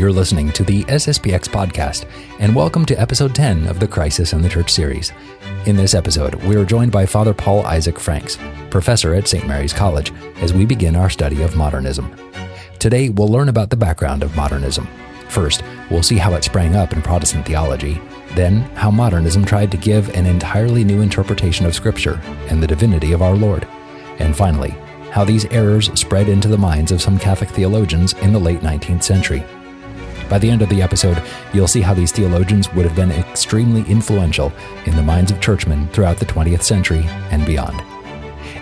You're listening to the SSPX podcast, and welcome to episode 10 of the Crisis in the Church series. In this episode, we are joined by Father Paul Isaac Franks, professor at St. Mary's College, as we begin our study of modernism. Today, we'll learn about the background of modernism. First, we'll see how it sprang up in Protestant theology, then how modernism tried to give an entirely new interpretation of Scripture and the divinity of our Lord, and finally, how these errors spread into the minds of some Catholic theologians in the late 19th century. By the end of the episode, you'll see how these theologians would have been extremely influential in the minds of churchmen throughout the 20th century and beyond.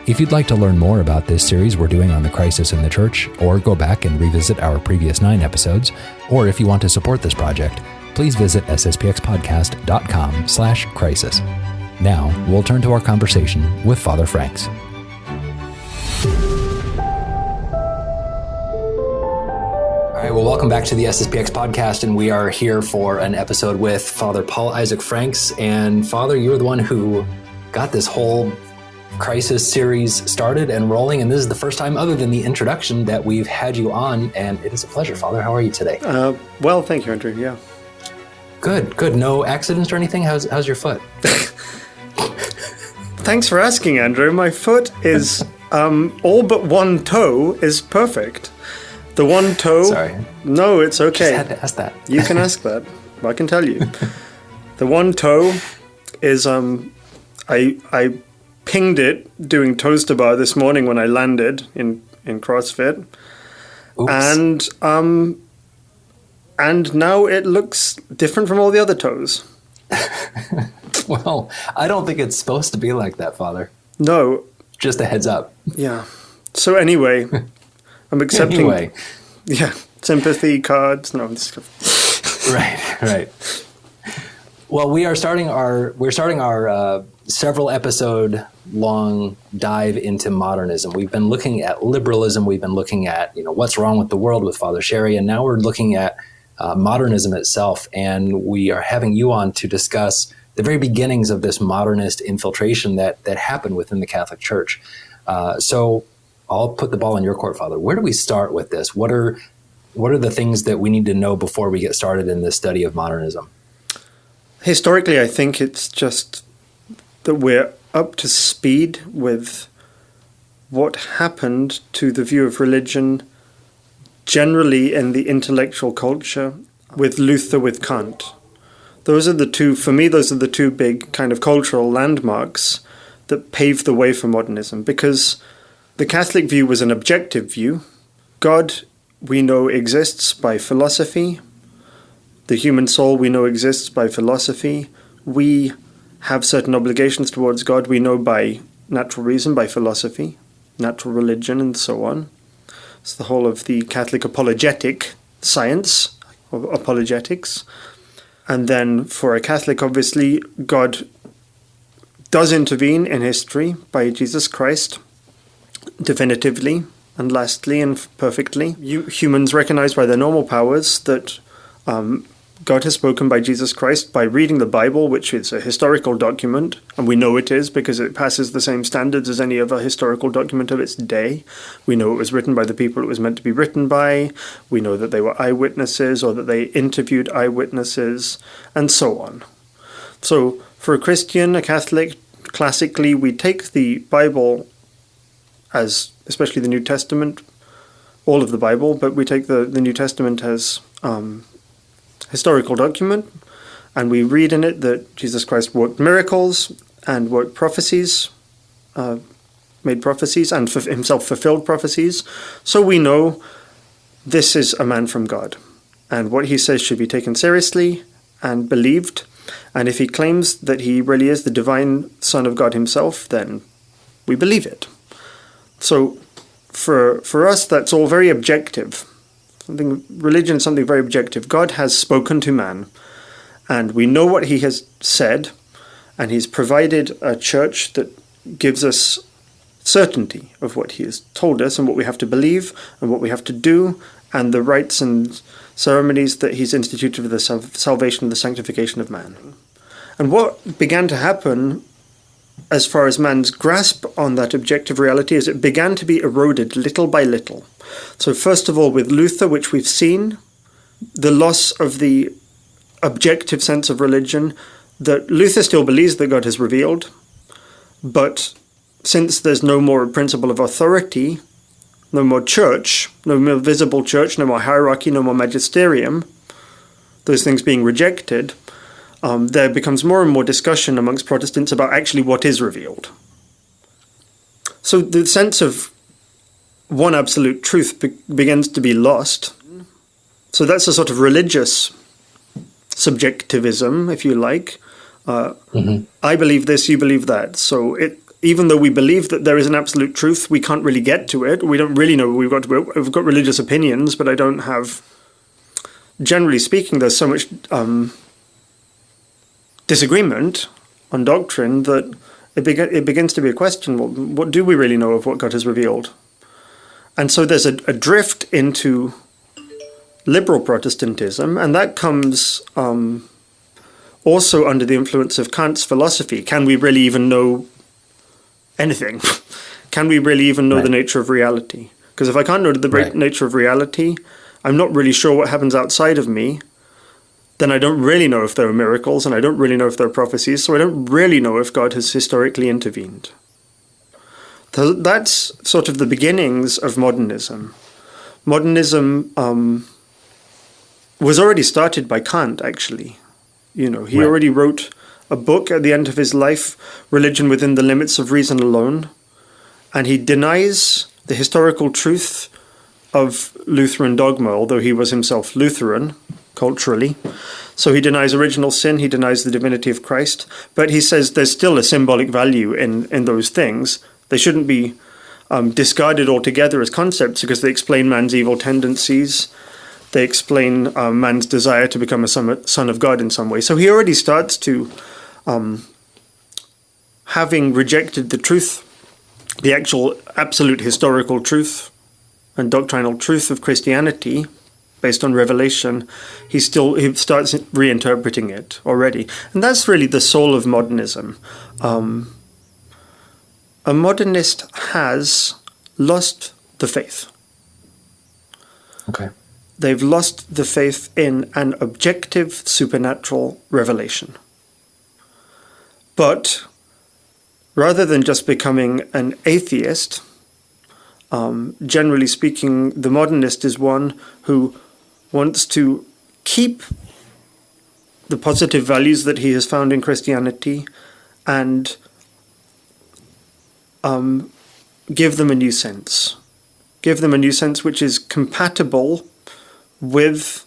If you'd like to learn more about this series we're doing on the crisis in the church, or go back and revisit our previous 9 episodes, or if you want to support this project, please visit sspxpodcast.com/crisis. Now, we'll turn to our conversation with Father Franks. All right, well, welcome back to the SSPX podcast, and we are here for an episode with Father Paul Isaac Franks. And Father, you're the one who got this whole crisis series started and rolling, and this is the first time, other than the introduction, that we've had you on, and it is a pleasure. Father, how are you today? Well, thank you, Andrew. Yeah. Good. No accidents or anything? How's your foot? Thanks for asking, Andrew. My foot is, all but one toe is perfect. The one toe... Sorry. No, it's okay. Just had to ask that. You can ask that. I can tell you. The one toe is, I pinged it doing toaster bar this morning when I landed in CrossFit. Oops. And now it looks different from all the other toes. Well, I don't think it's supposed to be like that, Father. No. Just a heads up. Yeah. So anyway, I'm accepting... Anyway. Yeah, sympathy cards. No, I'm just... Right. Well, we're starting our several episode long dive into modernism. We've been looking at liberalism. We've been looking at what's wrong with the world with Father Sherry, and now we're looking at modernism itself. And we are having you on to discuss the very beginnings of this modernist infiltration that happened within the Catholic Church. So I'll put the ball in your court, Father. Where do we start with this? What are the things that we need to know before we get started in this study of modernism? Historically, I think it's just that we're up to speed with what happened to the view of religion generally in the intellectual culture with Luther, with Kant. Those are the two big kind of cultural landmarks that paved the way for modernism, because the Catholic view was an objective view. God, we know, exists by philosophy. The human soul, we know, exists by philosophy. We have certain obligations towards God, we know, by natural reason, by philosophy, natural religion, and so on. It's the whole of the Catholic apologetic science, of apologetics. And then for a Catholic, obviously, God does intervene in history by Jesus Christ, definitively, and lastly, and perfectly. Humans recognize by their normal powers that God has spoken by Jesus Christ by reading the Bible, which is a historical document, and we know it is because it passes the same standards as any other historical document of its day. We know it was written by the people it was meant to be written by. We know that they were eyewitnesses, or that they interviewed eyewitnesses, and so on. So for a Christian, a Catholic, classically, we take the Bible as, especially the New Testament, all of the Bible, but we take the New Testament as historical document, and we read in it that Jesus Christ worked miracles and worked prophecies, made prophecies, and himself fulfilled prophecies. So we know this is a man from God, and what he says should be taken seriously and believed. And if he claims that he really is the divine Son of God himself, then we believe it. So for us, that's all very objective. Religion is something very objective. God has spoken to man, and we know what he has said, and he's provided a church that gives us certainty of what he has told us and what we have to believe and what we have to do, and the rites and ceremonies that he's instituted for the salvation and the sanctification of man. And what began to happen as far as man's grasp on that objective reality is it began to be eroded little by little. So first of all, with Luther, which we've seen, the loss of the objective sense of religion, that Luther still believes that God has revealed, but since there's no more principle of authority, no more church, no more visible church, no more hierarchy, no more magisterium, those things being rejected, there becomes more and more discussion amongst Protestants about actually what is revealed. So the sense of one absolute truth begins to be lost. So that's a sort of religious subjectivism, if you like. I believe this, you believe that. So even though we believe that there is an absolute truth, we can't really get to it. We don't really know we've got religious opinions, but I don't have... Generally speaking, there's so much disagreement on doctrine that it begins to be a question, well, what do we really know of what God has revealed? And so there's a drift into liberal Protestantism, and that comes also under the influence of Kant's philosophy. Can we really even know anything? Can we really even know the nature of reality? Because if I can't know the nature of reality, I'm not really sure what happens outside of me, then I don't really know if there are miracles, and I don't really know if there are prophecies, so I don't really know if God has historically intervened. So that's sort of the beginnings of modernism. Modernism was already started by Kant, actually. He already wrote a book at the end of his life, Religion Within the Limits of Reason Alone, and he denies the historical truth of Lutheran dogma, although he was himself Lutheran, culturally. So he denies original sin, he denies the divinity of Christ, but he says there's still a symbolic value in those things. They shouldn't be discarded altogether as concepts because they explain man's evil tendencies. They explain man's desire to become a son of God in some way. So he already starts to, having rejected the truth, the actual absolute historical truth and doctrinal truth of Christianity, based on revelation, he starts reinterpreting it already. And that's really the soul of modernism. A modernist has lost the faith. Okay. They've lost the faith in an objective supernatural revelation. But rather than just becoming an atheist, generally speaking, the modernist is one who wants to keep the positive values that he has found in Christianity and give them a new sense. Give them a new sense which is compatible with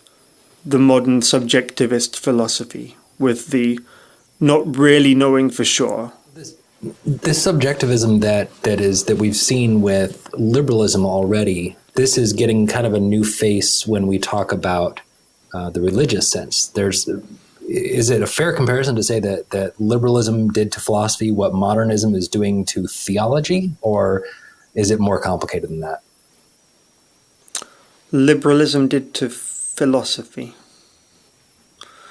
the modern subjectivist philosophy, with the not really knowing for sure. This subjectivism that we've seen with liberalism already, this is getting kind of a new face when we talk about the religious sense. Is it a fair comparison to say that liberalism did to philosophy what modernism is doing to theology, or is it more complicated than that? Liberalism did to philosophy.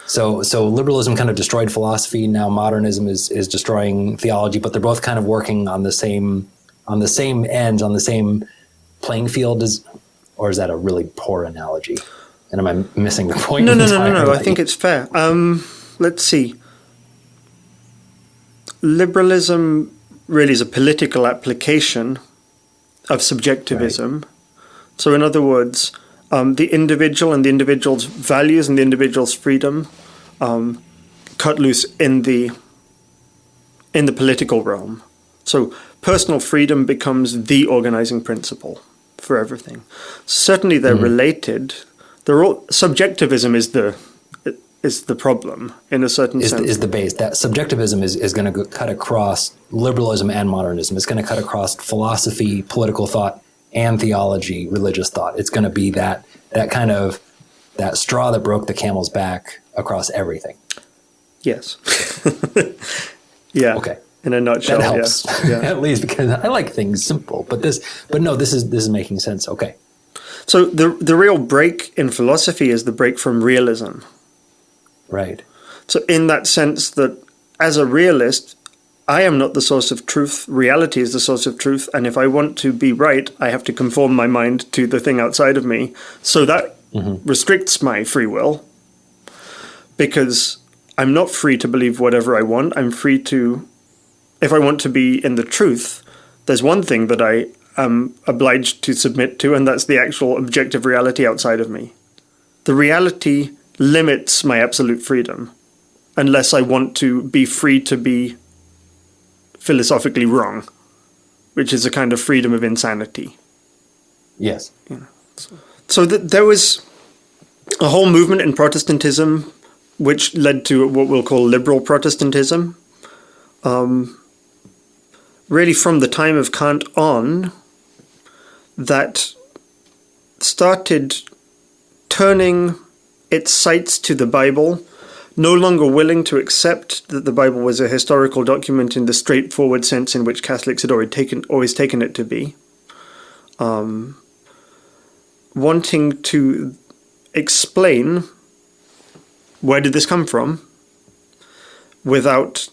So liberalism kind of destroyed philosophy. Now modernism is destroying theology, but they're both kind of working on the same ends, on the same playing field. Or is that a really poor analogy? And am I missing the point? No. I think it's fair. Let's see. Liberalism really is a political application of subjectivism. Right. So in other words, the individual and the individual's values and the individual's freedom cut loose in the political realm. So personal freedom becomes the organizing principle for everything. Certainly they're related. They're all, subjectivism is the problem in a certain sense. Is the base. That subjectivism is going to cut across liberalism and modernism. It's going to cut across philosophy, political thought, and theology, religious thought. It's going to be that kind of that straw that broke the camel's back across everything. Yes. Yeah. Okay. In a nutshell. That helps. Yeah. At least because I like things simple. But this is making sense. Okay. So the real break in philosophy is the break from realism. Right. So in that sense that as a realist, I am not the source of truth. Reality is the source of truth. And if I want to be right, I have to conform my mind to the thing outside of me. So that restricts my free will, because I'm not free to believe whatever I want. I'm free to, if I want to be in the truth, there's one thing that I am obliged to submit to, and that's the actual objective reality outside of me. The reality limits my absolute freedom, unless I want to be free to be philosophically wrong, which is a kind of freedom of insanity. Yes. So there was a whole movement in Protestantism which led to what we'll call liberal Protestantism. Really from the time of Kant on, that started turning its sights to the Bible, no longer willing to accept that the Bible was a historical document in the straightforward sense in which Catholics had always taken it to be. Wanting to explain where did this come from without,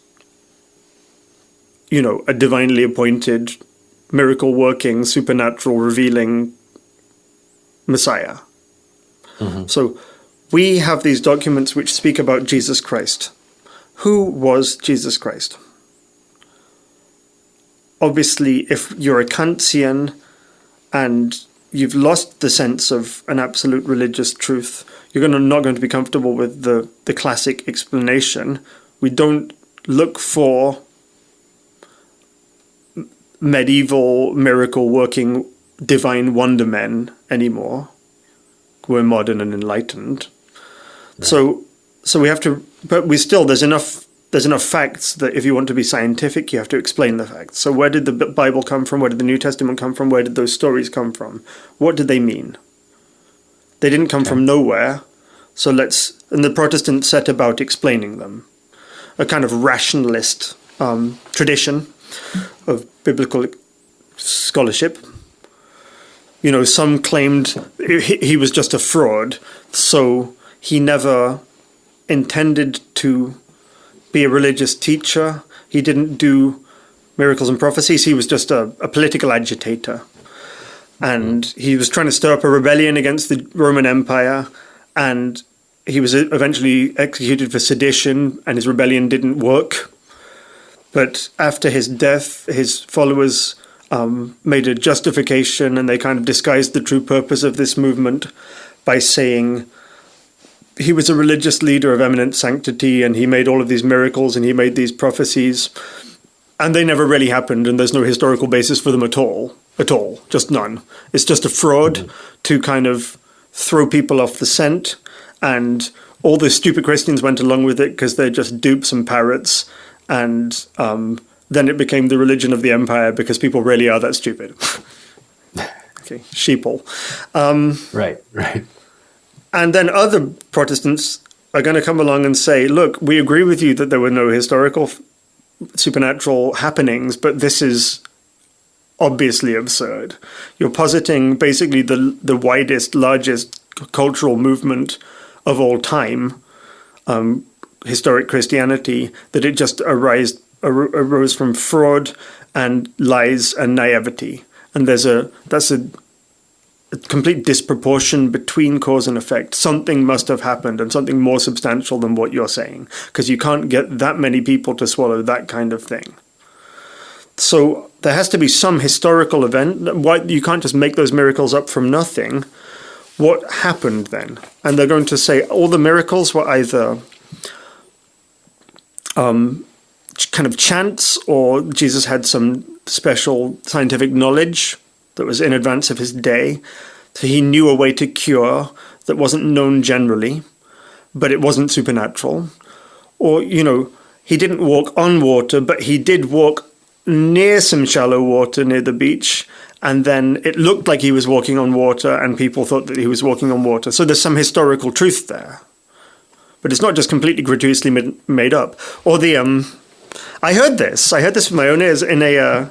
a divinely appointed, miracle-working, supernatural, revealing Messiah. So we have these documents which speak about Jesus Christ. Who was Jesus Christ? Obviously, if you're a Kantian and you've lost the sense of an absolute religious truth, you're not going to be comfortable with the classic explanation. We don't look for medieval miracle-working divine wonder men anymore. We're modern and enlightened. Right. So we have to, but there's enough facts that if you want to be scientific, you have to explain the facts. So where did the Bible come from? Where did the New Testament come from? Where did those stories come from? What did they mean? They didn't come from nowhere. So and the Protestants set about explaining them. A kind of rationalist tradition of biblical scholarship. Some claimed he was just a fraud, so he never intended to be a religious teacher. He didn't do miracles and prophecies. He was just a political agitator. And he was trying to stir up a rebellion against the Roman Empire, and he was eventually executed for sedition, and his rebellion didn't work. But after his death, his followers made a justification, and they kind of disguised the true purpose of this movement by saying he was a religious leader of eminent sanctity, and he made all of these miracles, and he made these prophecies, and they never really happened, and there's no historical basis for them at all, just none. It's just a fraud to kind of throw people off the scent, and all the stupid Christians went along with it because they're just dupes and parrots, and then it became the religion of the empire because people really are that stupid. Okay, sheeple. Right. And then other Protestants are going to come along and say, look, we agree with you that there were no historical supernatural happenings, but this is obviously absurd. You're positing basically the widest, largest cultural movement of all time, historic Christianity, that it just arose from fraud and lies and naivety. And that's a complete disproportion between cause and effect. Something must have happened, and something more substantial than what you're saying, because you can't get that many people to swallow that kind of thing. So there has to be some historical event. Why you can't just make those miracles up from nothing. What happened then? And they're going to say all the miracles were either kind of chance, or Jesus had some special scientific knowledge that was in advance of his day. So he knew a way to cure that wasn't known generally, but it wasn't supernatural. Or, he didn't walk on water, but he did walk near some shallow water near the beach, and then it looked like he was walking on water, and people thought that he was walking on water. So there's some historical truth there. But it's not just completely gratuitously made up. Or I heard this with my own ears in a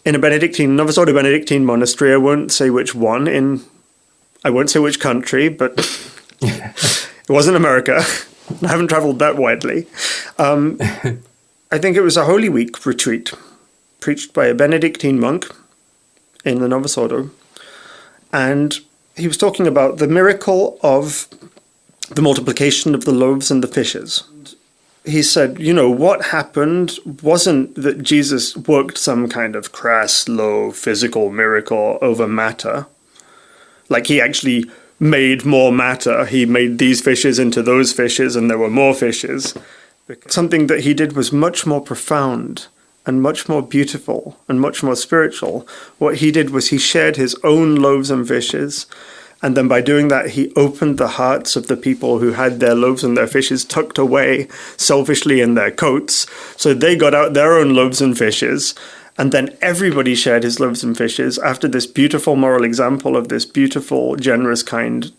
Benedictine, Novice Order Benedictine monastery. I won't say which one, I won't say which country, but it wasn't America. I haven't traveled that widely. I think it was a Holy Week retreat preached by a Benedictine monk in the Novice Order. And he was talking about the miracle of the multiplication of the loaves and the fishes. He said, what happened wasn't that Jesus worked some kind of crass, low physical miracle over matter. Like he actually made more matter. He made these fishes into those fishes, and there were more fishes. Something that he did was much more profound and much more beautiful and much more spiritual. What he did was he shared his own loaves and fishes, and then by doing that, he opened the hearts of the people who had their loaves and their fishes tucked away selfishly in their coats. So they got out their own loaves and fishes, and then everybody shared his loaves and fishes after this beautiful moral example of this beautiful, generous, kind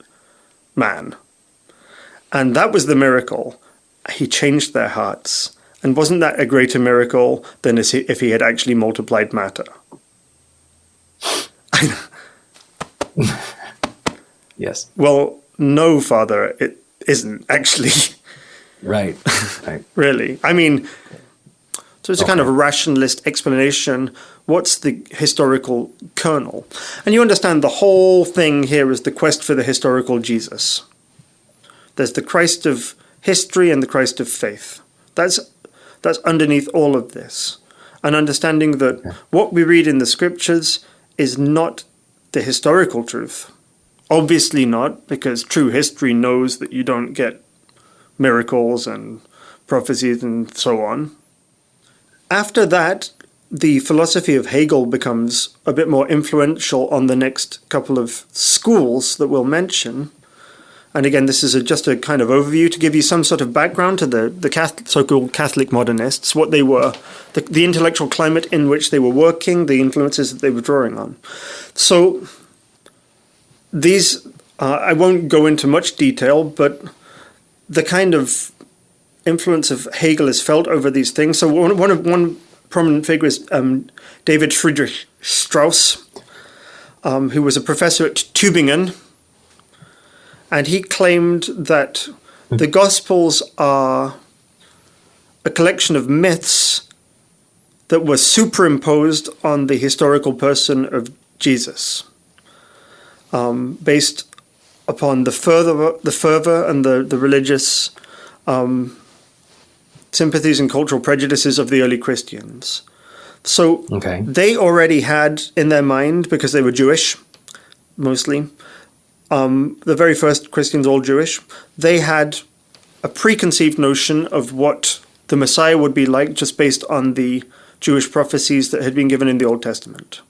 man. And that was the miracle. He changed their hearts. And wasn't that a greater miracle than if he had actually multiplied matter? Yes. Well, no, Father, it isn't actually. Right. Really. I mean, so it's a kind of a rationalist explanation. What's the historical kernel? And you understand the whole thing here is the quest for the historical Jesus. There's the Christ of history and the Christ of faith. That's underneath all of this. And understanding that what we read in the scriptures is not the historical truth. Obviously not, because true history knows that you don't get miracles and prophecies and so on. After that, the philosophy of Hegel becomes a bit more influential on the next couple of schools that we'll mention. And again, this is just a kind of overview to give you some sort of background to the so-called Catholic modernists, what they were, the intellectual climate in which they were working, the influences that they were drawing on. So these, I won't go into much detail, but the kind of influence of Hegel is felt over these things. So one prominent figure is David Friedrich Strauss, who was a professor at Tübingen, and he claimed that the Gospels are a collection of myths that were superimposed on the historical person of Jesus, based upon the fervor and the religious sympathies and cultural prejudices of the early Christians. So they already had in their mind, because they were Jewish, mostly, the very first Christians, all Jewish, they had a preconceived notion of what the Messiah would be like just based on the Jewish prophecies that had been given in the Old Testament.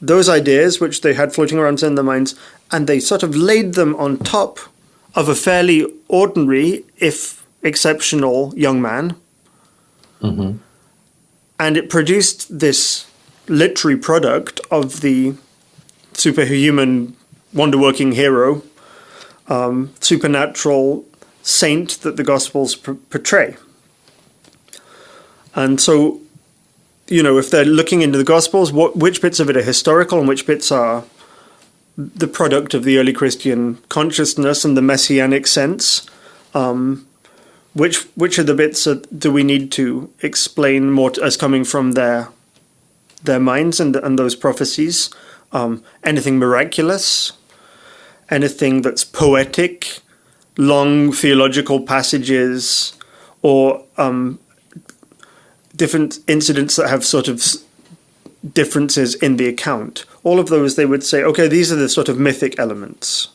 Those ideas, which they had floating around in their minds, and they sort of laid them on top of a fairly ordinary, if exceptional, young man. Mm-hmm. And it produced this literary product of the superhuman, wonder-working hero, supernatural saint that the Gospels portray. And so, if they're looking into the Gospels, which bits of it are historical and which bits are the product of the early Christian consciousness and the messianic sense, which are the bits that do we need to explain more as coming from their minds and those prophecies? Anything miraculous, anything that's poetic, long theological passages, or different incidents that have sort of differences in the account. All of those, they would say, okay, these are the sort of mythic elements.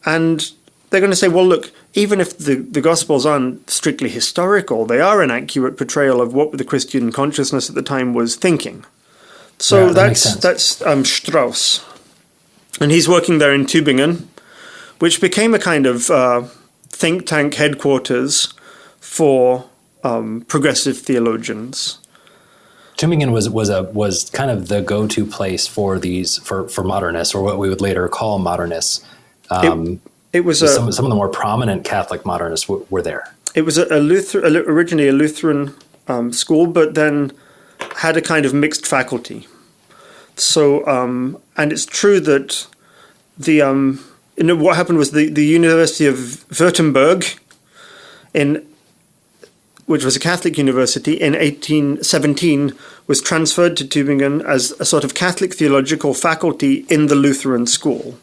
And they're going to say, well, look, even if the Gospels aren't strictly historical, they are an accurate portrayal of what the Christian consciousness at the time was thinking. So that's Strauss. And he's working there in Tübingen, which became a kind of think tank headquarters for progressive theologians. Tübingen was kind of the go-to place for modernists, or what we would later call modernists. It was some of the more prominent Catholic modernists were there. It was originally a Lutheran school, but then had a kind of mixed faculty. So, and it's true that what happened was the University of Württemberg which was a Catholic university, in 1817 was transferred to Tübingen as a sort of Catholic theological faculty in the Lutheran school.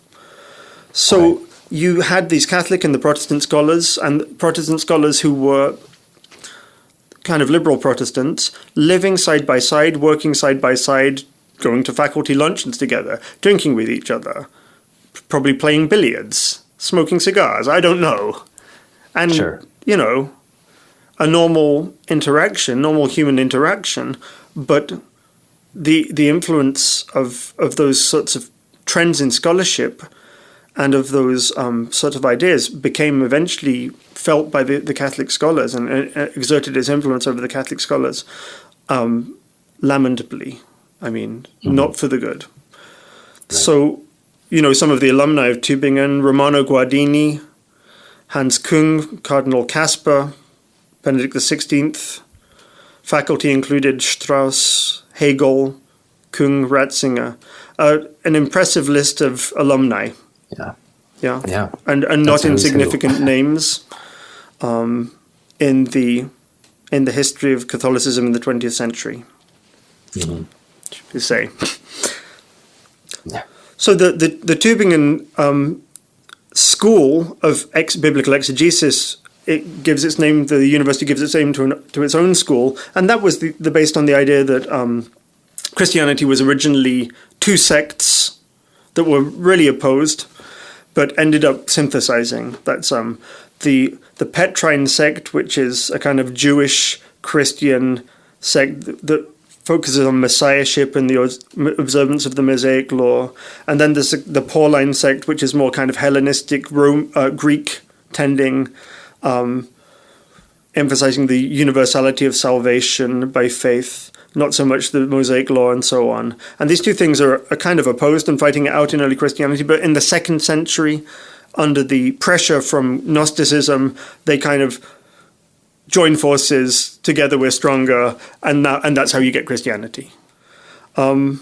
So you had these Catholic and the Protestant scholars who were kind of liberal Protestants living side by side, working side by side, going to faculty luncheons together, drinking with each other, probably playing billiards, smoking cigars, I don't know. And, a normal interaction, normal human interaction, but the influence of those sorts of trends in scholarship and of those sort of ideas became eventually felt by the Catholic scholars and exerted its influence over the Catholic scholars lamentably. I mean, not for the good. Right. So, some of the alumni of Tübingen, Romano Guardini, Hans Küng, Cardinal Caspar, Benedict XVI. Faculty included Strauss, Hegel, Küng, Ratzinger. An impressive list of alumni. Yeah. And not insignificant names in the history of Catholicism in the 20th century. To say. Yeah. So the Tübingen school of biblical exegesis, it gives its name. The university gives its name to its own school, and that was based on the idea that Christianity was originally two sects that were really opposed, but ended up synthesizing. That's the Petrine sect, which is a kind of Jewish Christian sect that focuses on messiahship and the observance of the Mosaic law. And then there's the Pauline sect, which is more kind of Hellenistic, Greek tending, emphasizing the universality of salvation by faith, not so much the Mosaic law and so on. And these two things are kind of opposed and fighting it out in early Christianity. But in the 2nd century, under the pressure from Gnosticism, they kind of join forces, together we're stronger, and that's how you get Christianity. More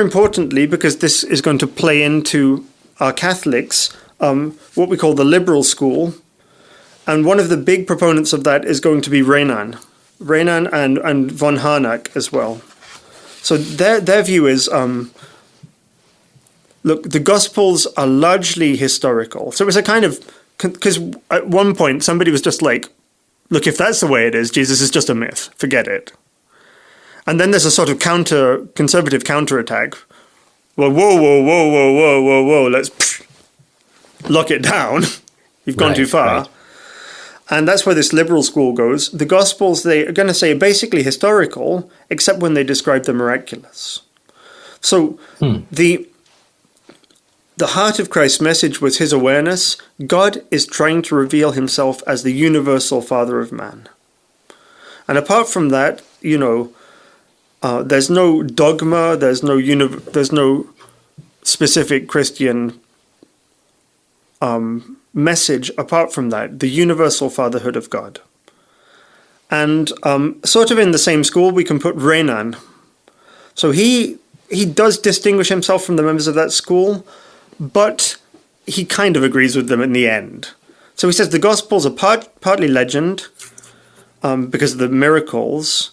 importantly, because this is going to play into our Catholics, what we call the liberal school, and one of the big proponents of that is going to be Renan and von Harnack as well. So their view is, look, the Gospels are largely historical. So it was a kind of, because at one point somebody was just like, look, if that's the way it is, Jesus is just a myth, forget it. And then there's a sort of conservative counterattack. Well, whoa, let's lock it down. You've gone too far. Right. And that's where this liberal school goes. The Gospels, they are going to say, are basically historical, except when they describe the miraculous. So the heart of Christ's message was his awareness. God is trying to reveal himself as the universal Father of man. And apart from that, there's no dogma, there's no specific Christian message apart from that, the universal fatherhood of God. And sort of in the same school, we can put Renan. So he does distinguish himself from the members of that school, but he kind of agrees with them in the end. So he says the Gospels are partly legend because of the miracles,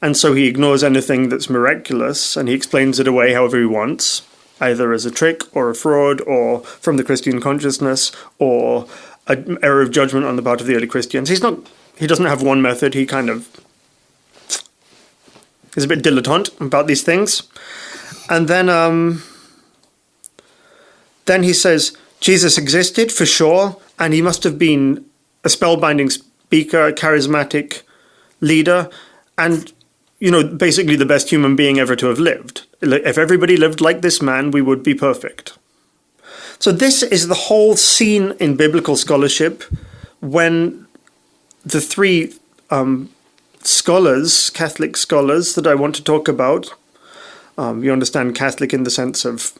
and so he ignores anything that's miraculous, and he explains it away however he wants, either as a trick or a fraud or from the Christian consciousness or an error of judgment on the part of the early Christians. He doesn't have one method. He kind of is a bit dilettante about these things. And then he says, Jesus existed for sure, and he must have been a spellbinding speaker, a charismatic leader, and, basically the best human being ever to have lived. If everybody lived like this man, we would be perfect. So this is the whole scene in biblical scholarship when the three scholars, Catholic scholars that I want to talk about, you understand Catholic in the sense of...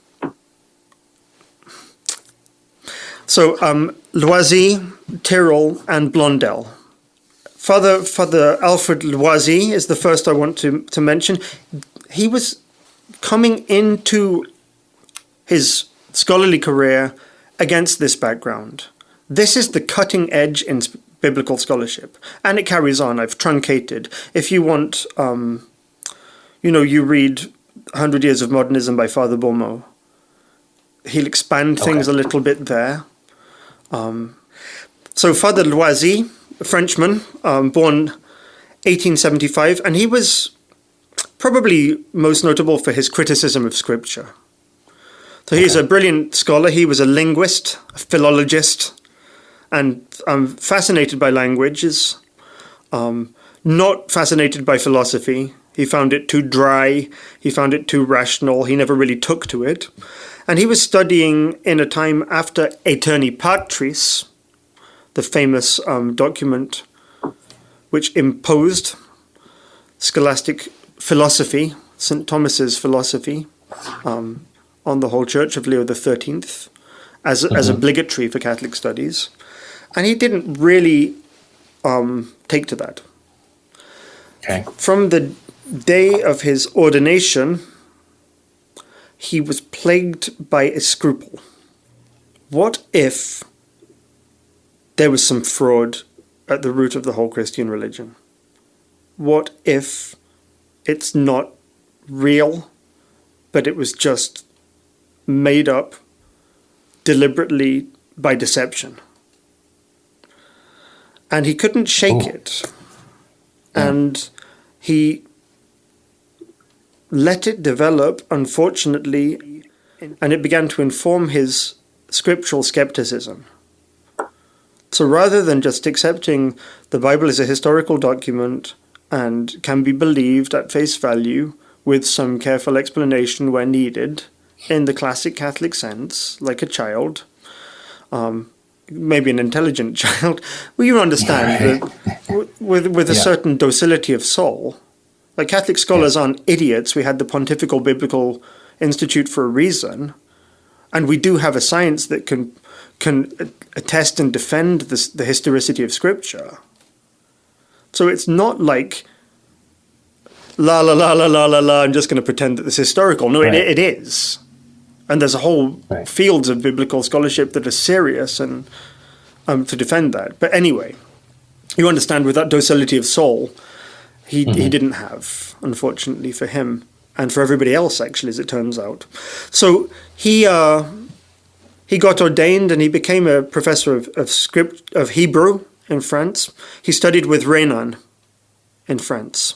So Loisy, Tyrrell, and Blondel. Father Alfred Loisy is the first I want to mention. He was coming into his scholarly career against this background. This is the cutting edge in biblical scholarship. And it carries on. I've truncated. If you want, you read 100 Years of Modernism by Father Beaumont. He'll expand things a little bit there. So Father Loisy, a Frenchman, born 1875, and he was probably most notable for his criticism of Scripture. So he's a brilliant scholar. He was a linguist, a philologist, and fascinated by languages, not fascinated by philosophy. He found it too dry. He found it too rational. He never really took to it. And he was studying in a time after Aeterni Patris, the famous document which imposed scholastic philosophy, St. Thomas's philosophy, on the whole Church of Leo XIII as obligatory for Catholic studies. And he didn't really take to that. Okay. From the day of his ordination, he was plagued by a scruple. What if there was some fraud at the root of the whole Christian religion? What if it's not real, but it was just made up deliberately by deception? And he couldn't shake it. And he let it develop, unfortunately, and it began to inform his scriptural skepticism. So rather than just accepting the Bible as a historical document and can be believed at face value with some careful explanation where needed, in the classic Catholic sense, like a child, maybe an intelligent child, well, you understand that with a certain docility of soul. Like, Catholic scholars aren't idiots. We had the Pontifical Biblical Institute for a reason, and we do have a science that can attest and defend the historicity of Scripture. So it's not like, la la la la la la la, I'm just going to pretend that this is historical. No, it is. And there's a whole fields of biblical scholarship that are serious and to defend that. But anyway, you understand, with that docility of soul, he didn't have, unfortunately for him, and for everybody else, actually, as it turns out. So he got ordained, and he became a professor of Hebrew in France. He studied with Renan in France.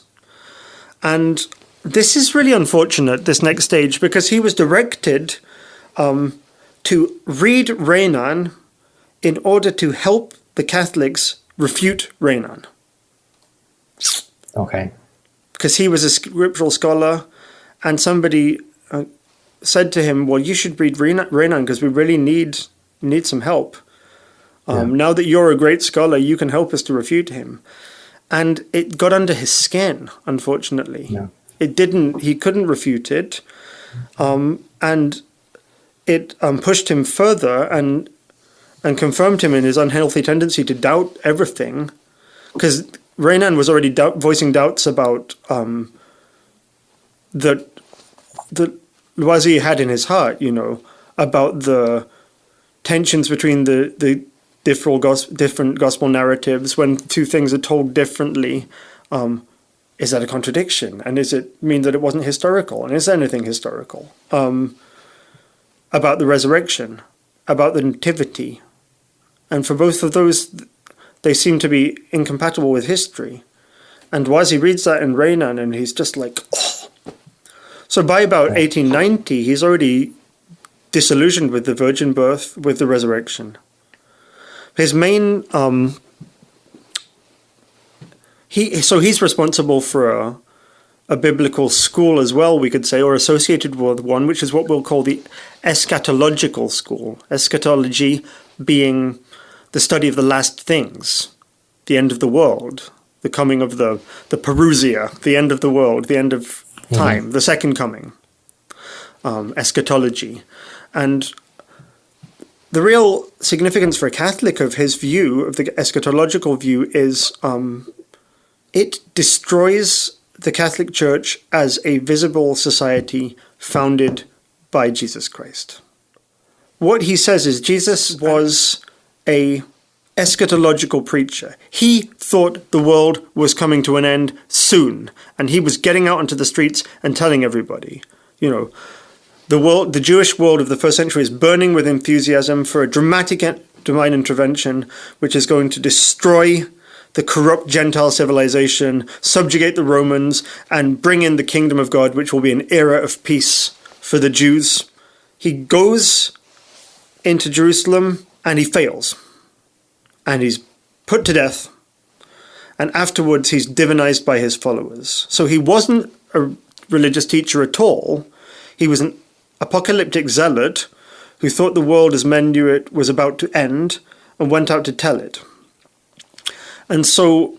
And this is really unfortunate, this next stage, because he was directed to read Renan in order to help the Catholics refute Renan. Okay. Because he was a scriptural scholar, and somebody said to him, well, you should read Renan because we really need some help. Now that you're a great scholar, you can help us to refute him. And it got under his skin, unfortunately. Yeah. He couldn't refute it. And it pushed him further and confirmed him in his unhealthy tendency to doubt everything. Because Renan was already voicing doubts about that Loisy had in his heart, about the tensions between the different gospel narratives when two things are told differently. Is that a contradiction? And does it mean that it wasn't historical? And is there anything historical about the resurrection, about the nativity? And for both of those, they seem to be incompatible with history. And Loisy reads that in Renan, and he's just like, oh. So by about 1890, he's already disillusioned with the virgin birth, with the resurrection. His main... he's responsible for a biblical school as well, we could say, or associated with one, which is what we'll call the eschatological school. Eschatology being the study of the last things, the end of the world, the coming of the parousia, the end of the world, the end of time, the second coming, eschatology. And the real significance for a Catholic of his view, of the eschatological view, is it destroys the Catholic Church as a visible society founded by Jesus Christ. What he says is Jesus was a eschatological preacher. He thought the world was coming to an end soon, and he was getting out into the streets and telling everybody, the Jewish world of the first century is burning with enthusiasm for a dramatic divine intervention, which is going to destroy the corrupt Gentile civilization, subjugate the Romans, and bring in the kingdom of God, which will be an era of peace for the Jews. He goes into Jerusalem and he fails. And he's put to death. And afterwards he's divinized by his followers. So he wasn't a religious teacher at all. He was an apocalyptic zealot who thought the world as men knew it was about to end and went out to tell it. And so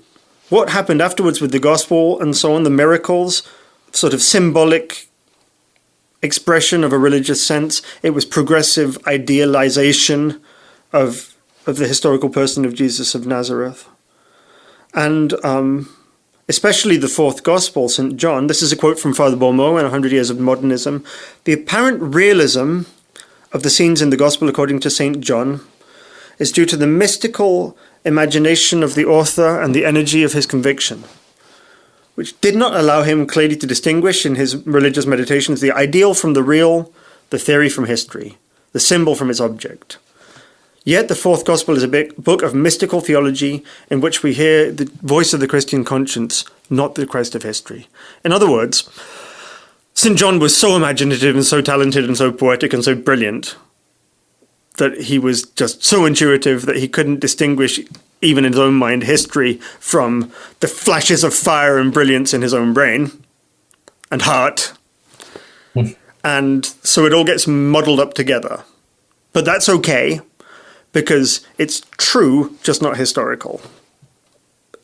what happened afterwards with the gospel and so on, the miracles, sort of symbolic expression of a religious sense, it was progressive idealization of the historical person of Jesus of Nazareth. And especially the fourth gospel, St. John, this is a quote from Father Beaumont in 100 Years of Modernism, the apparent realism of the scenes in the gospel according to St. John is due to the mystical imagination of the author and the energy of his conviction, which did not allow him clearly to distinguish in his religious meditations the ideal from the real, the theory from history, the symbol from its object. Yet the fourth gospel is a book of mystical theology in which we hear the voice of the Christian conscience, not the Christ of history. In other words, St. John was so imaginative and so talented and so poetic and so brilliant that he was just so intuitive that he couldn't distinguish, even in his own mind, history from the flashes of fire and brilliance in his own brain and heart. And so it all gets muddled up together. But that's okay, because it's true, just not historical.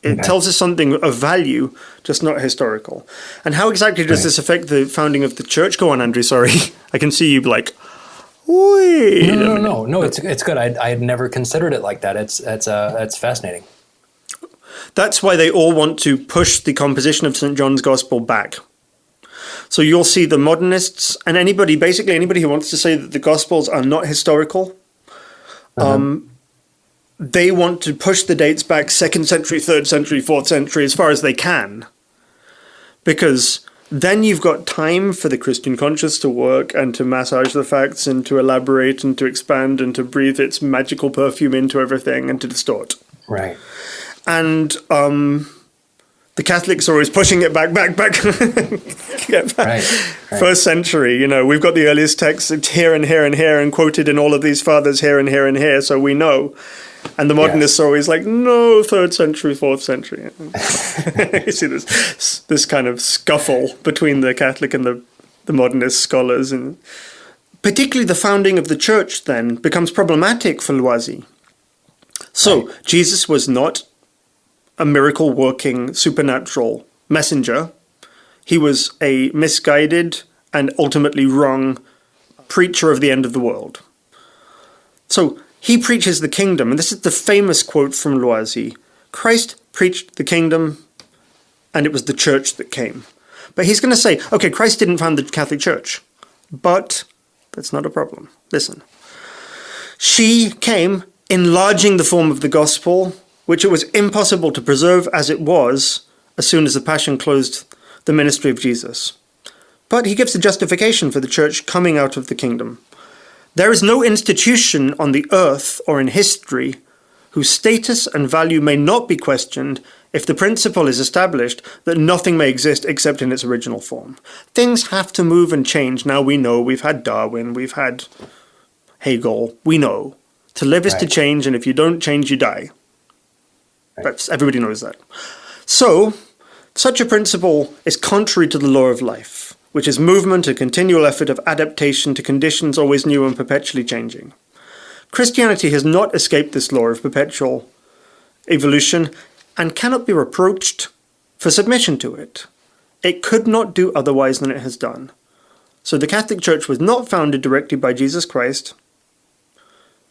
It tells us something of value, just not historical. And how exactly does this affect the founding of the church? Go on, Andrew, sorry. I can see you like, wait. No, it's good. I had never considered it like that. It's fascinating. That's why they all want to push the composition of St. John's Gospel back. So you'll see the modernists and anybody who wants to say that the Gospels are not historical, they want to push the dates back 2nd century, 3rd century, 4th century, as far as they can. Because then you've got time for the Christian conscience to work and to massage the facts and to elaborate and to expand and to breathe its magical perfume into everything and to distort. Right. And the Catholics are always pushing it back. Right. First century, we've got the earliest texts, it's here and here and here and quoted in all of these fathers here and here and here, so we know. And the modernists are always like, no, 3rd century, 4th century. You see this kind of scuffle between the Catholic and the modernist scholars. And particularly the founding of the church then becomes problematic for Loisy. So Jesus was not a miracle-working supernatural messenger. He was a misguided and ultimately wrong preacher of the end of the world. So he preaches the kingdom, and this is the famous quote from Loisy. Christ preached the kingdom, and it was the church that came. But he's going to say, okay, Christ didn't found the Catholic Church, but that's not a problem. Listen. She came enlarging the form of the gospel, which it was impossible to preserve as it was as soon as the Passion closed the ministry of Jesus. But he gives a justification for the church coming out of the kingdom. There is no institution on the earth or in history whose status and value may not be questioned if the principle is established that nothing may exist except in its original form. Things have to move and change. Now we know, we've had Darwin, we've had Hegel, we know. To live is to change, and if you don't change, you die. Everybody knows that. So, such a principle is contrary to the law of life, which is movement, a continual effort of adaptation to conditions always new and perpetually changing. Christianity has not escaped this law of perpetual evolution and cannot be reproached for submission to it. It could not do otherwise than it has done. So the Catholic Church was not founded directly by Jesus Christ.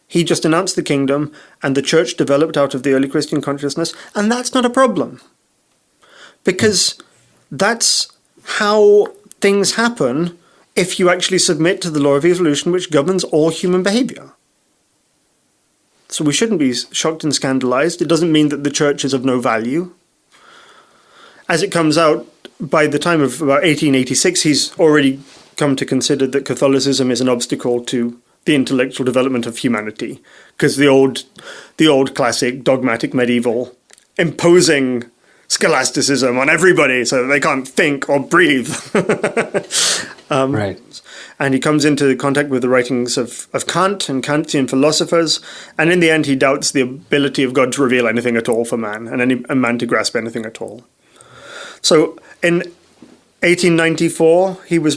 He just announced the kingdom, and the church developed out of the early Christian consciousness, and that's not a problem. Because that's how things happen if you actually submit to the law of evolution which governs all human behavior. So we shouldn't be shocked and scandalized. It doesn't mean that the church is of no value. As it comes out, by the time of about 1886, he's already come to consider that Catholicism is an obstacle to the intellectual development of humanity, because the old classic dogmatic medieval imposing scholasticism on everybody so that they can't think or breathe. Right. And he comes into contact with the writings of Kant and Kantian philosophers, and in the end he doubts the ability of God to reveal anything at all for man, and a man to grasp anything at all. So in 1894 he was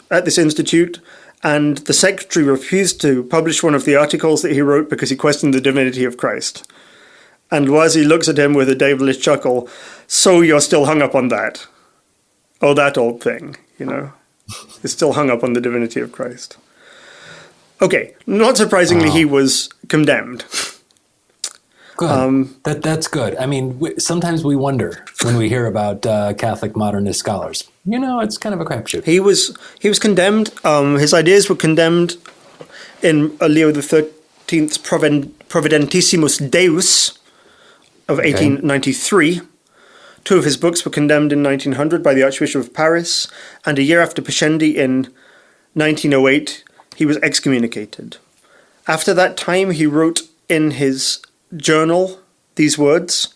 at this institute, and the secretary refused to publish one of the articles that he wrote because he questioned the divinity of Christ. And Loisy looks at him with a devilish chuckle. So you're still hung up on that? Oh, that old thing, is still hung up on the divinity of Christ. Okay, not surprisingly, He was condemned. Good. That's good. I mean, sometimes we wonder when we hear about Catholic modernist scholars. It's kind of a crapshoot. He was condemned. His ideas were condemned in Leo XIII's Providentissimus Deus of 1893. Two of his books were condemned in 1900 by the Archbishop of Paris, and a year after Pascendi in 1908, he was excommunicated. After that time, he wrote in his journal these words: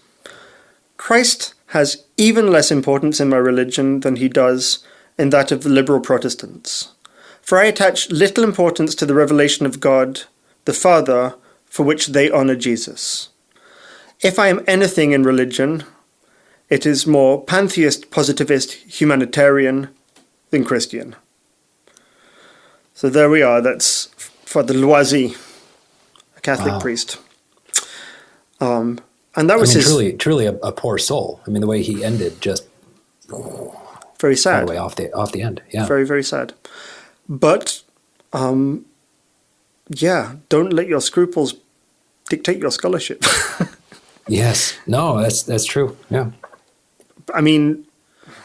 "Christ has even less importance in my religion than he does in that of the liberal Protestants. For I attach little importance to the revelation of God, the Father, for which they honor Jesus. If I am anything in religion, it is more pantheist, positivist, humanitarian than Christian." So there we are. That's Father Loisy, a Catholic priest. And that was truly a poor soul. I mean, the way he ended, just very sad. All the way off the end. Yeah. Very, very sad. But, don't let your scruples dictate your scholarship. Yes. No, that's true. Yeah. I mean,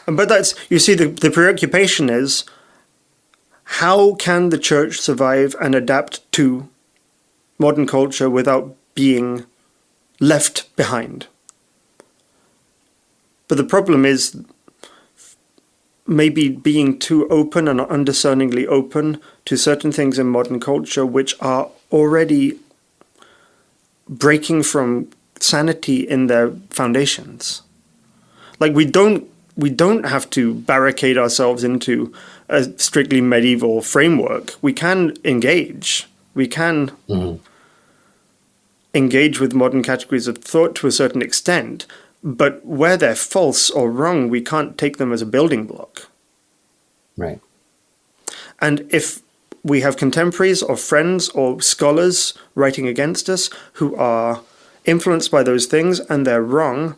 but you see, the preoccupation is, how can the church survive and adapt to modern culture without being left behind? But the problem is maybe being too open and undiscerningly open to certain things in modern culture which are already breaking from sanity in their foundations. Like we don't have to barricade ourselves into a strictly medieval framework. We can engage. We can engage with modern categories of thought to a certain extent, but where they're false or wrong, we can't take them as a building block. Right. And if we have contemporaries or friends or scholars writing against us who are influenced by those things and they're wrong,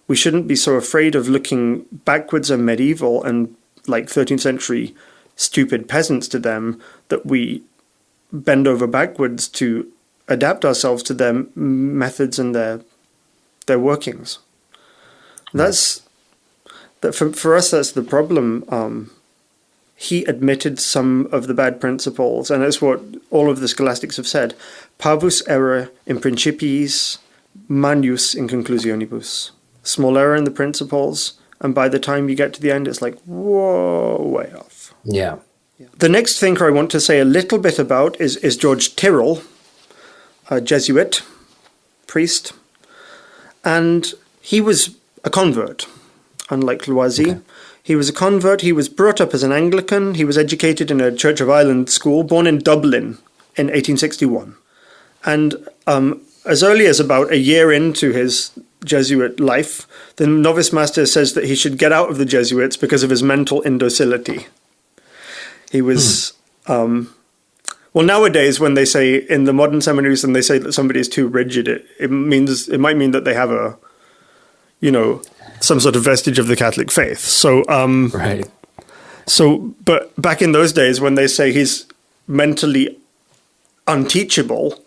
we shouldn't be so afraid of looking backwards and medieval and like 13th century stupid peasants to them that we bend over backwards to adapt ourselves to their methods and their workings. That's that for us. That's the problem. He admitted some of the bad principles, and that's what all of the scholastics have said. Parvus error in principiis, manius in conclusionibus. Small error in the principles, and by the time you get to the end, it's like, whoa, way off. Yeah. The next thinker I want to say a little bit about is George Tyrrell, a Jesuit priest, and he was a convert, unlike Loisy. Okay. He was a convert. He was brought up as an Anglican. He was educated in a Church of Ireland school, born in Dublin in 1861. And as early as about a year into his Jesuit life, the novice master says that he should get out of the Jesuits because of his mental indocility. He was... well, nowadays, when they say in the modern seminaries and they say that somebody is too rigid, it might mean that they have a, some sort of vestige of the Catholic faith. So, right. So, but back in those days, when they say he's mentally unteachable,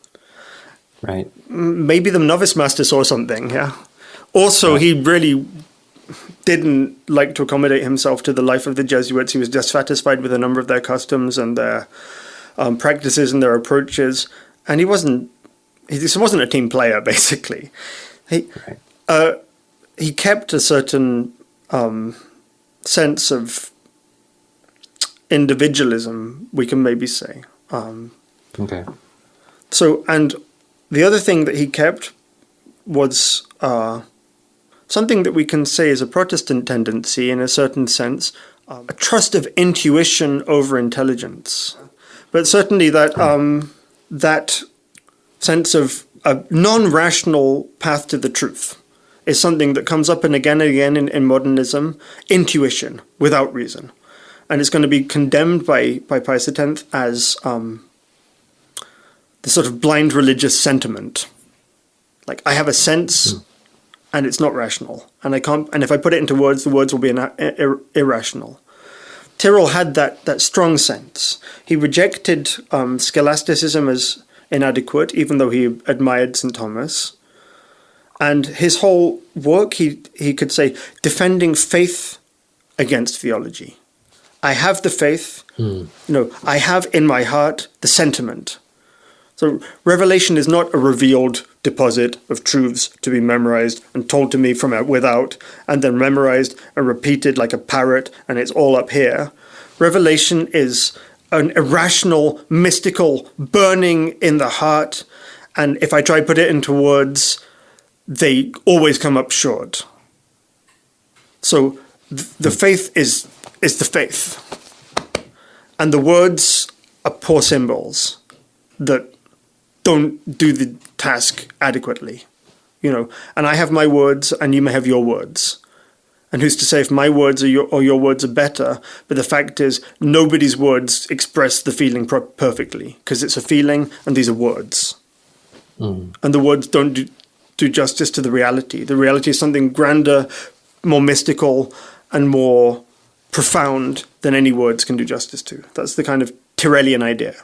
right, maybe the novice master saw something. Yeah. Also, he really didn't like to accommodate himself to the life of the Jesuits. He was dissatisfied with a number of their customs and their practices and their approaches, and he wasn't He wasn't a team player, basically. He kept a certain sense of individualism, we can maybe say. Okay. So, and the other thing that he kept was something that we can say is a Protestant tendency in a certain sense, a trust of intuition over intelligence. But certainly that sense of a non-rational path to the truth is something that comes up and again in modernism, intuition without reason. And it's going to be condemned by Pius X as the sort of blind religious sentiment. Like, I have a sense and it's not rational. And I can't, and if I put it into words, the words will be irrational. Tyrrell had that strong sense. He rejected scholasticism as inadequate, even though he admired St. Thomas. And his whole work, he could say, defending faith against theology. I have the faith, I have in my heart the sentiment. So revelation is not a revealed deposit of truths to be memorized and told to me from without, and then memorized and repeated like a parrot, and it's all up here. Revelation is an irrational, mystical burning in the heart, and if I try to put it into words, they always come up short. So the faith is the faith, and the words are poor symbols that don't do the task adequately, and I have my words and you may have your words. And who's to say if my words or your words are better? But the fact is, nobody's words express the feeling perfectly, because it's a feeling and these are words. And the words don't do justice to the reality. The reality is something grander, more mystical, and more profound than any words can do justice to. That's the kind of Tyrrellian idea.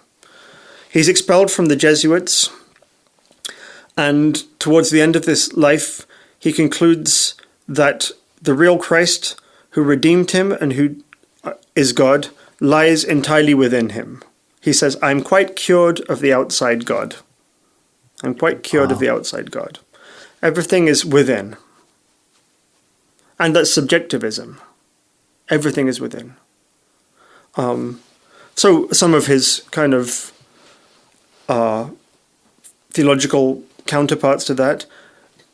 He's expelled from the Jesuits, and towards the end of this life, he concludes that the real Christ who redeemed him and who is God lies entirely within him. He says, I'm quite cured of the outside God. I'm quite cured of the outside God. Everything is within. And that's subjectivism. Everything is within. So some of his kind of theological counterparts to that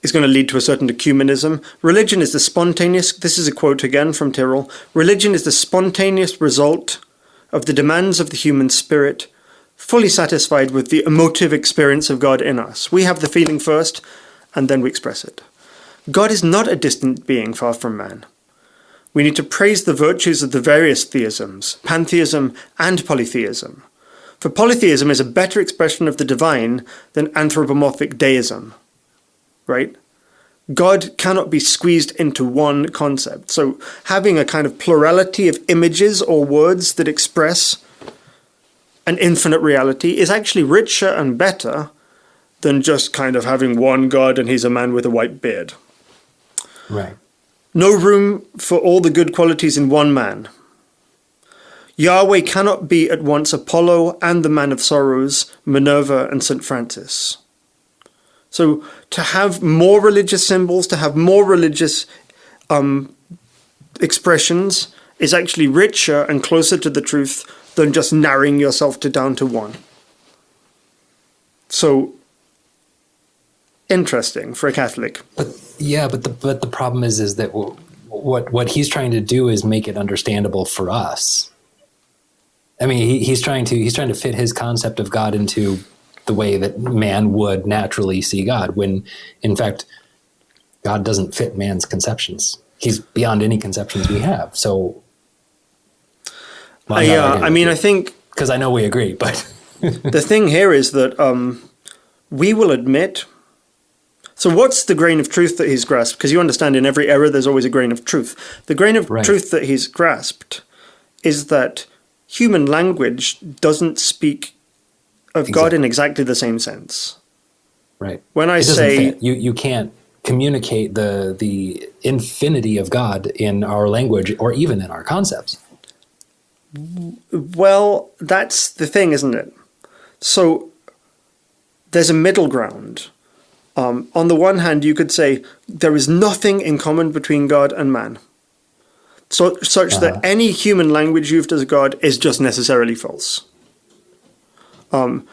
is going to lead to a certain ecumenism. Religion is the spontaneous, this is a quote again from Tyrrell, religion is the spontaneous result of the demands of the human spirit, fully satisfied with the emotive experience of God in us. We have the feeling first, and then we express it. God is not a distant being far from man. We need to praise the virtues of the various theisms, pantheism and polytheism. For polytheism is a better expression of the divine than anthropomorphic deism, right? God cannot be squeezed into one concept. So having a kind of plurality of images or words that express an infinite reality is actually richer and better than just kind of having one God and he's a man with a white beard. Right. No room for all the good qualities in one man. Yahweh cannot be at once Apollo and the man of sorrows, Minerva and St. Francis. So to have more religious symbols, to have more religious expressions is actually richer and closer to the truth than just narrowing yourself down to one. So interesting for a Catholic. But the problem is that what he's trying to do is make it understandable for us. I mean, he's trying to fit his concept of God into the way that man would naturally see God, when in fact God doesn't fit man's conceptions. He's beyond any conceptions we have. So I think, because I know we agree, but the thing here is that we will admit. So what's the grain of truth that he's grasped? Because you understand in every error there's always a grain of truth. The grain of truth that he's grasped is that human language doesn't speak of God in exactly the same sense. Right. When I say you can't communicate the infinity of God in our language or even in our concepts. Well, that's the thing, isn't it? So there's a middle ground. On the one hand, you could say there is nothing in common between God and man, such that any human language used as God is just necessarily false. In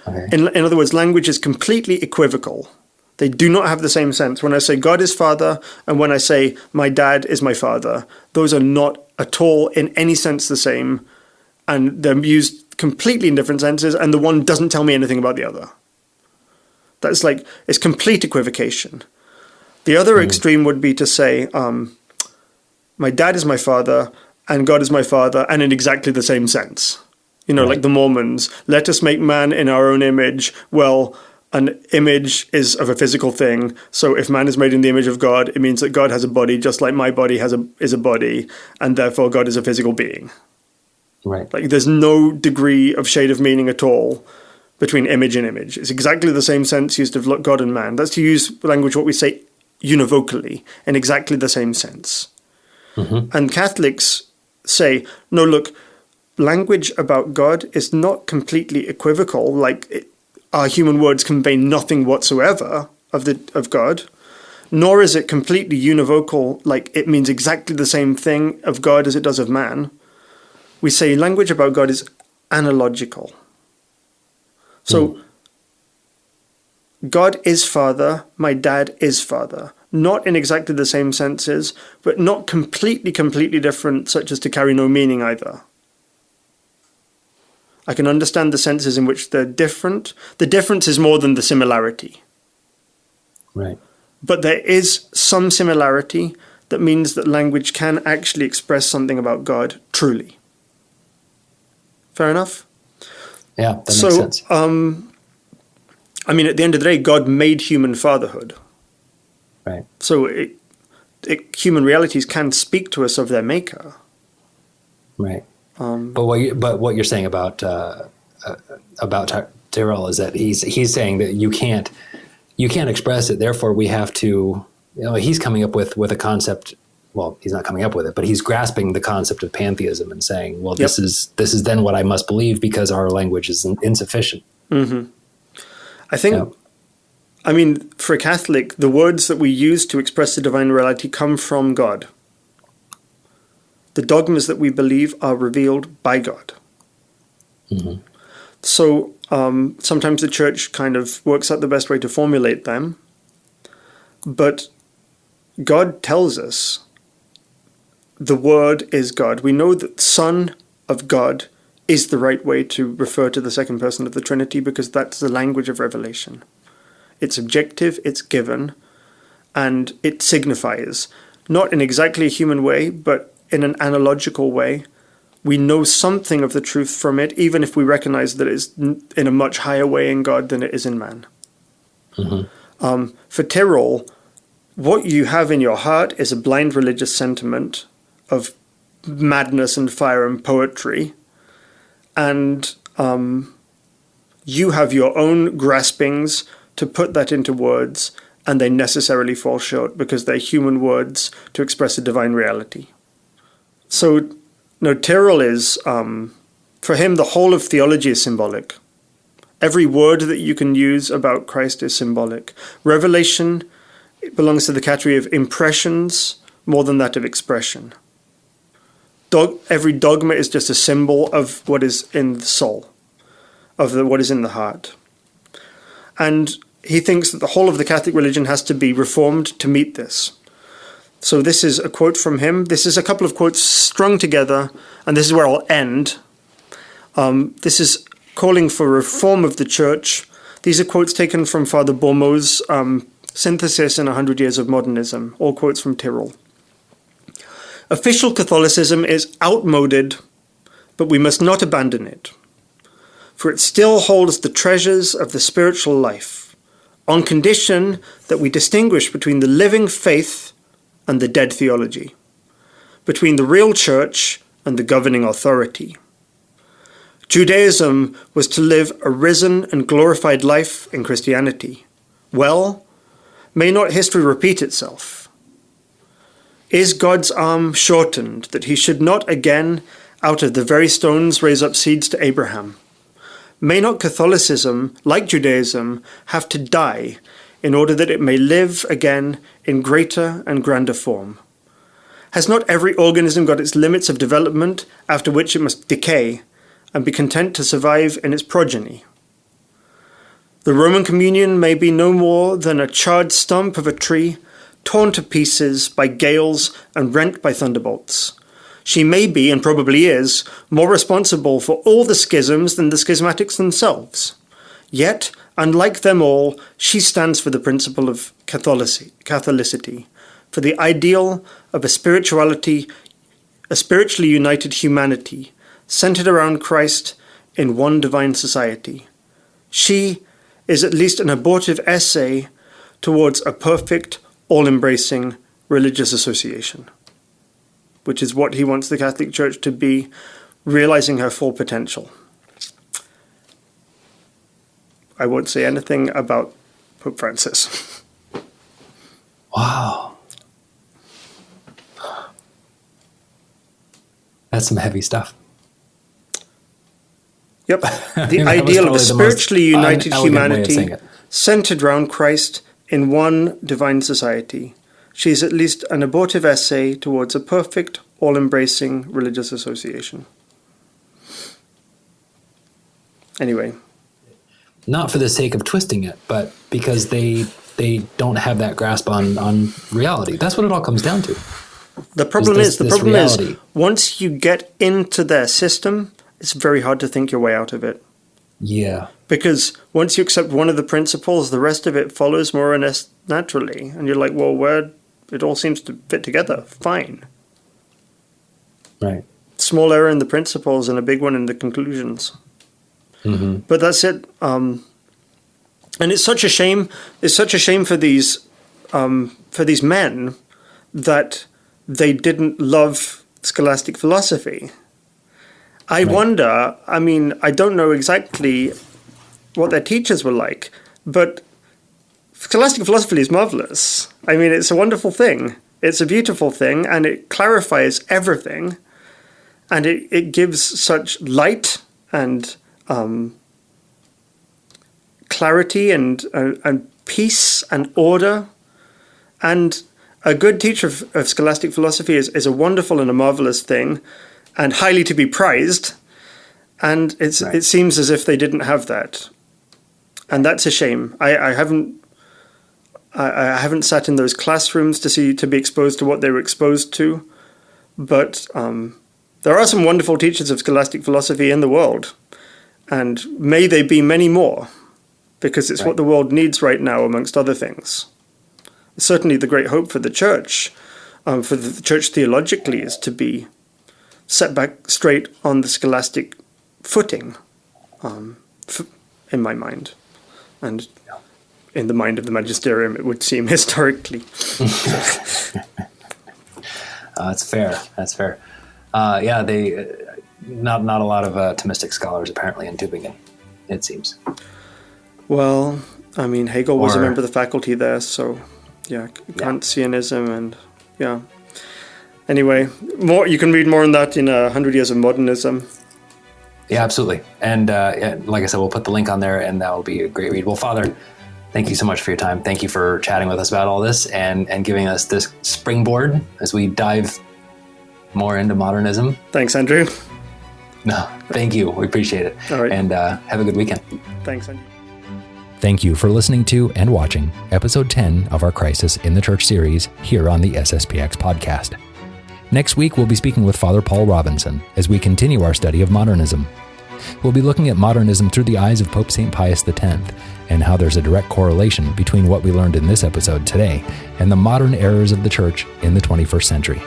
other words, language is completely equivocal. They do not have the same sense. When I say God is father and when I say my dad is my father, those are not at all in any sense the same, and they're used completely in different senses, and the one doesn't tell me anything about the other. That's like, it's complete equivocation. The other extreme would be to say, my dad is my father and God is my father, and in exactly the same sense. You know, like the Mormons, let us make man in our own image. Well, an image is of a physical thing. So if man is made in the image of God, it means that God has a body just like my body is a body, and therefore God is a physical being. Right. Like there's no degree of shade of meaning at all between image and image. It's exactly the same sense used of God and man. That's to use language, what we say univocally, in exactly the same sense. And Catholics say, no, look, language about God is not completely equivocal, like our human words convey nothing whatsoever of God, nor is it completely univocal, like it means exactly the same thing of God as it does of man. We say language about God is analogical. So God is father, my dad is father. Not in exactly the same senses, but not completely different, such as to carry no meaning either. I can understand the senses in which they're different. The difference is more than the similarity. Right. But there is some similarity that means that language can actually express something about God truly. Fair enough? Yeah, that makes sense. I mean, at the end of the day, God made human fatherhood. Right. So human realities can speak to us of their maker. Right. But what you're saying about Tyrrell is that he's saying that you can't express it. Therefore, we have to. You know, he's coming up with a concept. Well, he's not coming up with it, but he's grasping the concept of pantheism and saying, well, this is then what I must believe because our language is insufficient. Mm-hmm. I think. I mean, for a Catholic, the words that we use to express the divine reality come from God. The dogmas that we believe are revealed by God. Mm-hmm. So sometimes the church kind of works out the best way to formulate them. But God tells us the Word is God. We know that Son of God is the right way to refer to the second person of the Trinity because that's the language of revelation. It's objective, it's given, and it signifies, not in exactly a human way, but in an analogical way. We know something of the truth from it, even if we recognize that it's in a much higher way in God than it is in man. Mm-hmm. For Tyrrell, what you have in your heart is a blind religious sentiment of madness and fire and poetry, and you have your own graspings to put that into words, and they necessarily fall short because they're human words to express a divine reality. So, no, Tyrrell is, for him, the whole of theology is symbolic. Every word that you can use about Christ is symbolic. Revelation belongs to the category of impressions more than that of expression. Every dogma is just a symbol of what is in the soul, of what is in the heart. And he thinks that the whole of the Catholic religion has to be reformed to meet this. So this is a quote from him. This is a couple of quotes strung together, and this is where I'll end. This is calling for reform of the church. These are quotes taken from Father Bormo's synthesis in 100 Years of Modernism, all quotes from Tyrrell. Official Catholicism is outmoded, but we must not abandon it, for it still holds the treasures of the spiritual life, on condition that we distinguish between the living faith and the dead theology, between the real church and the governing authority. Judaism was to live a risen and glorified life in Christianity. Well, may not history repeat itself? Is God's arm shortened that he should not again out of the very stones raise up seeds to Abraham? May not Catholicism, like Judaism, have to die in order that it may live again in greater and grander form? Has not every organism got its limits of development, after which it must decay and be content to survive in its progeny? The Roman Communion may be no more than a charred stump of a tree, torn to pieces by gales and rent by thunderbolts. She may be, and probably is, more responsible for all the schisms than the schismatics themselves. Yet, unlike them all, she stands for the principle of Catholicity, for the ideal of a spiritually united humanity, centered around Christ in one divine society. She is at least an abortive essay towards a perfect, all-embracing religious association, which is what he wants the Catholic Church to be, realizing her full potential. I won't say anything about Pope Francis. Wow. That's some heavy stuff. Yep. The ideal of a spiritually united humanity centered around Christ in one divine society. She is at least an abortive essay towards a perfect, all-embracing religious association. Anyway. Not for the sake of twisting it, but because they don't have that grasp on reality. That's what it all comes down to. The problem is, once you get into their system, it's very hard to think your way out of it. Yeah. Because once you accept one of the principles, the rest of it follows more or less naturally. And you're like, well, where it all seems to fit together. Fine. Right. Small error in the principles and a big one in the conclusions. Mm-hmm. But that's it. And it's such a shame. It's such a shame for these men that they didn't love scholastic philosophy. I wonder, I mean, I don't know exactly what their teachers were like, but scholastic philosophy is marvelous. I mean, it's a wonderful thing. It's a beautiful thing, and it clarifies everything, and it gives such light and clarity and peace and order. And a good teacher of scholastic philosophy is a wonderful and a marvelous thing, and highly to be prized, and it seems as if they didn't have that, and that's a shame. I haven't sat in those classrooms to be exposed to what they were exposed to, but there are some wonderful teachers of scholastic philosophy in the world, and may they be many more, because it's what the world needs right now, amongst other things. Certainly, the great hope for the church theologically, is to be set back straight on the scholastic footing, in my mind, and in the mind of the magisterium, it would seem historically. That's fair. That's fair. Yeah, they not a lot of Thomistic scholars apparently in Tübingen, it seems. Well, I mean, Hegel was a member of the faculty there, so yeah, Kantianism and yeah. Anyway, you can read more on that in 100 Years of Modernism. Yeah, absolutely. And like I said, we'll put the link on there, and that will be a great read. Well, Father, thank you so much for your time. Thank you for chatting with us about all this and giving us this springboard as we dive more into modernism. Thanks, Andrew. No, thank you. We appreciate it. All right. And have a good weekend. Thanks, Andrew. Thank you for listening to and watching episode 10 of our Crisis in the Church series here on the SSPX podcast. Next week, we'll be speaking with Father Paul Robinson as we continue our study of modernism. We'll be looking at modernism through the eyes of Pope St. Pius X and how there's a direct correlation between what we learned in this episode today and the modern errors of the Church in the 21st century.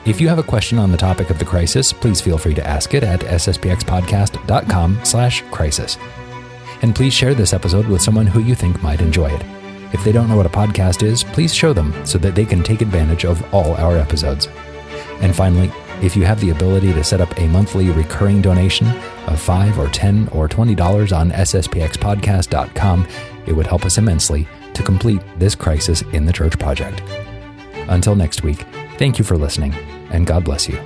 If you have a question on the topic of the crisis, please feel free to ask it at sspxpodcast.com/crisis. And please share this episode with someone who you think might enjoy it. If they don't know what a podcast is, please show them so that they can take advantage of all our episodes. And finally, if you have the ability to set up a monthly recurring donation of $5 or $10 or $20 on sspxpodcast.com, it would help us immensely to complete this Crisis in the Church project. Until next week, thank you for listening, and God bless you.